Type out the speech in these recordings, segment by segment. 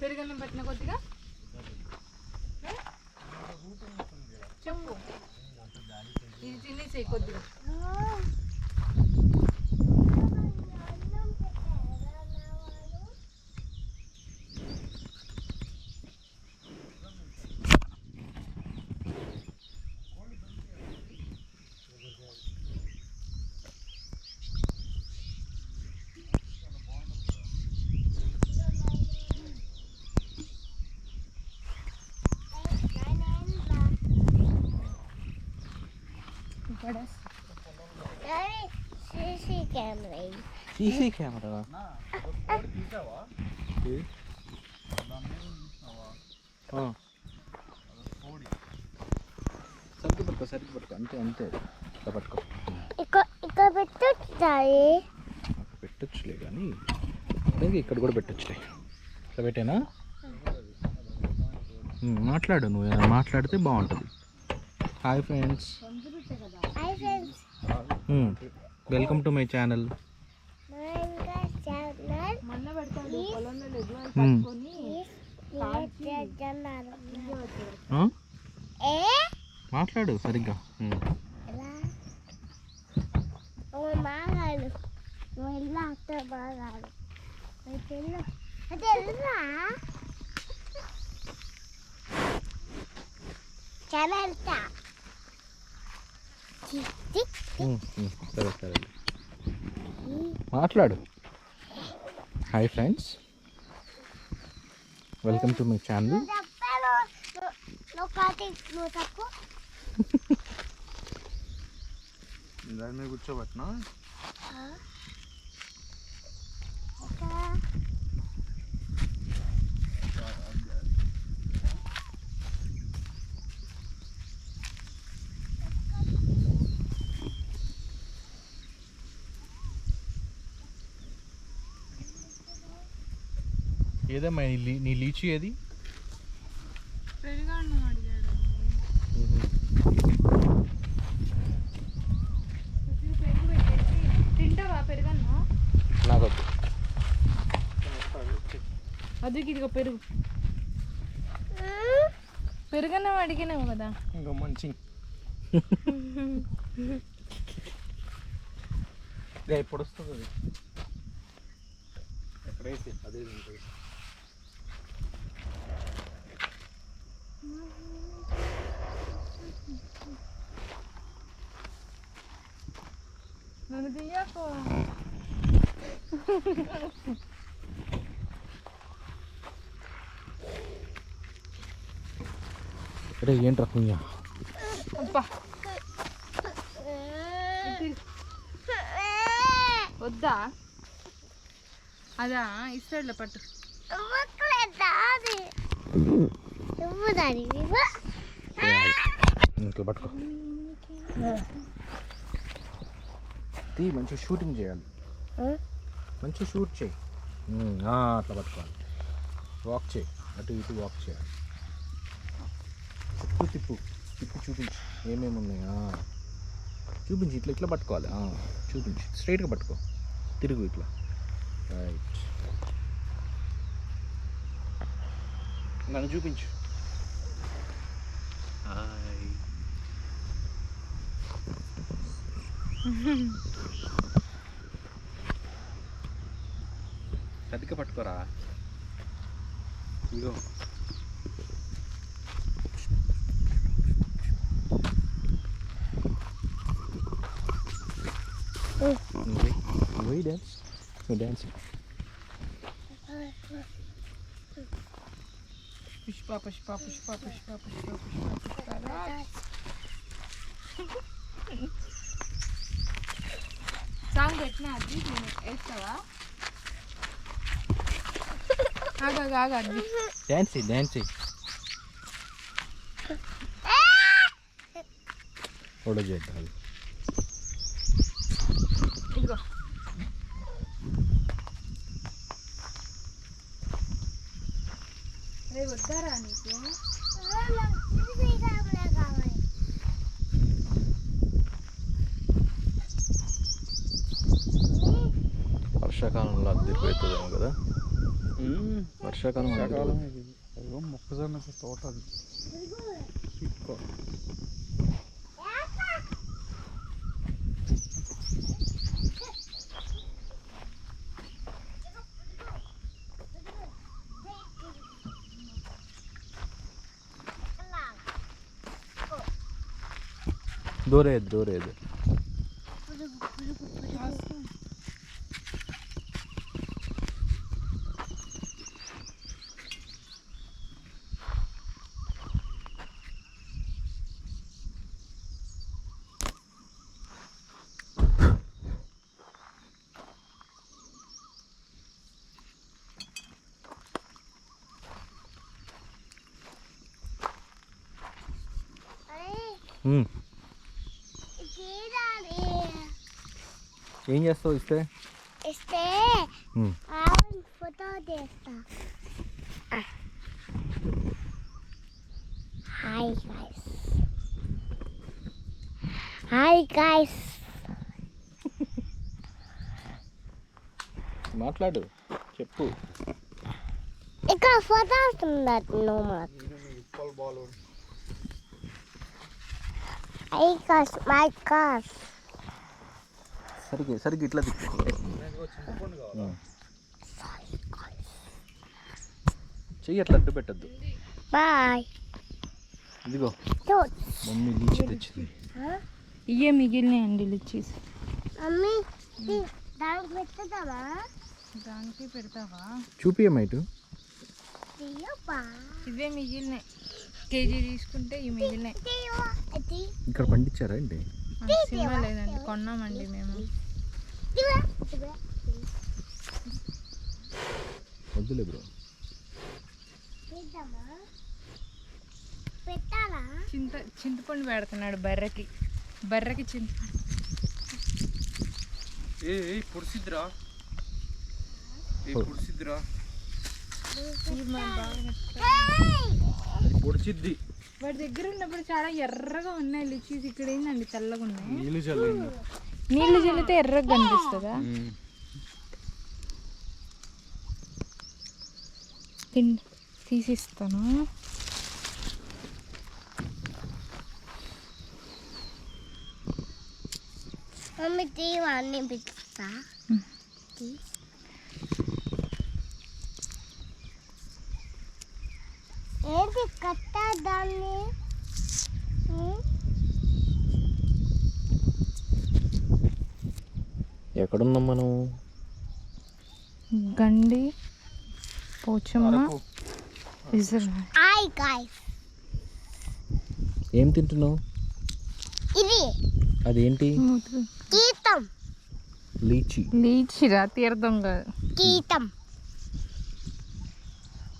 పెరుగన్నం పట్టిన కొద్దిగా చెప్పు. ఇది తినేసేయి కొద్దిగా. సీసీ కెమెరా సరిగ్గా పట్టుకో, సరిగ్గా పట్టుకో, అంతే అంతే. ఇట్లా పట్టుకో. ఇక్కడ పెట్టచ్చులే, కానీ అలాగే ఇక్కడ కూడా పెట్టచ్చులే. ఇట్లా పెట్టేనా? మాట్లాడు, నువ్వు ఏదైనా మాట్లాడితే బాగుంటుంది. Hi friends, welcome to my channel. మాట్లాడు సరిగ్గా. సరే సరే మాట్లాడు. Hi friends, welcome to my channel. దాని మీద కూర్చోబెట్టినా. ఏదమ్మా నీ లీచీ ఏది? తింటావా పెరుగన్నం? నాకు అది ఇదిగో పెరుగు. పెరుగన్నం అడిగినావు కదా. ఇంకా మంచి ఇప్పుడు వస్తుంది. ఎక్కడైతే అదే ఉంటుంది. నన్ను తీయకు. అరే ఏంటి రకం? అబ్బా వద్దా? అదా ఇస్తాడులే, పట్టు. ఇట్లా పట్టుకో. మంచిగా షూటింగ్ చేయాలి, మంచిగా షూట్ చేయి. అట్లా పట్టుకోవాలి. వాక్ చేయి, అటు ఇటు వాక్ చేయాలి. తిప్పు తిప్పు తిప్పు, చూపించు ఏమేమి ఉన్నాయా చూపించి. ఇట్లా ఇట్లా పట్టుకోవాలి. చూపించి స్ట్రైట్గా పట్టుకో, తిరుగు ఇట్లా. రైట్, నన్ను చూపించు. హాయ్. సరిగ్గా పట్టుకోరా. ఇగో నువ్వు డ్యాన్స్, నువ్వు డ్యాన్స్. పుష్ప పుష్ప పుష్ప పుష్ప పుష్ప పుష్ప పుష్ప. సాంగ్ పెట్టినా అది నేను వేస్తావా? ఆగా డ్యాన్స్ డ్యాన్స్ ఫోటో చేద్దాం. ఇదిగో రేపు వద్దారా నీకు? వర్షాకాలంలో అద్దరిపోతుందేమో కదా. వర్షాకాలం వర్షాకాలం ఇది అయ్యో మొక్కజొన్న తోట అది ఎక్కువ. దూరేది దూరేది ఏం చేస్తావు ఇస్తే ఫోటో తీస్తా. Hi guys. మాట్లాడు చెప్పు. ఇక్కడ ఫోటో వస్తుంది మై కాస్. సరిగ్గా ఇట్లా తిప్పు. చెయ్యి అట్లా అడ్డు పెట్టద్దు. బాయ్. ఇదిగో మమ్మీ లీచి తెచ్చింది. ఇవే మిగిలినాయండి లిచ్చీస్. మమ్మీ దానికి పెడతావా? దానికి పెడతావా? చూపియమ్మా ఇటు. ఇవే మిగిలినాయి. కేజీ తీసుకుంటే ఇవి మిగిలినాయి. ఇక్కడ పండించారా ఏంటి? సినిమా లేదండి, కొన్నామండి మేము. వద్దులే బ్రో. చింతపండు పెడుతున్నాడు బర్రెకి చింతపండు. పొడిసిద్దిరా పొడిచిద్ది. వాడి దగ్గర ఉన్నప్పుడు చాలా ఎర్రగా ఉన్నాయి లిచీస్. ఇక్కడ ఏంటండి తెల్లగా ఉన్నాయి. నీళ్ళు చల్లండి. నీళ్ళు చల్లితే ఎర్రగా కనిపిస్తుందా? తీసిస్తాను. మమ్మీ తీవన్నీ పిస్తా. ఏంటి కట్ట దాన్ని? ఎక్కడున్నాం మనం? గండి పోచమ్మ. Hi guys. ఏం తింటున్నావు? ఇది అదేంటి? కీతం. లీచిరా, తీర్థం కాదు. కీతం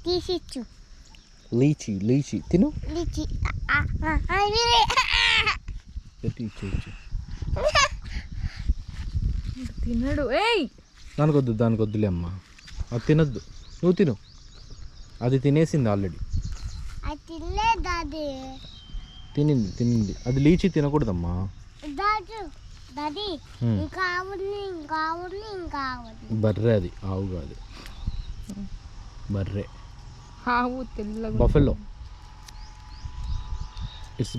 తీసిచ్చు. లీచి తిను. లీచి తినడు. దానికి వద్దులే అమ్మా, అది తినొద్దు. నువ్వు తిను. అది తినేసింది ఆల్రెడీ. అది తినలేదు. అది తినింది. అది లీచి తినకూడదమ్మా. బర్రె అది, ఆవు కాదు. బర్రె. ఆవు తెల్లగా. బఫెలో.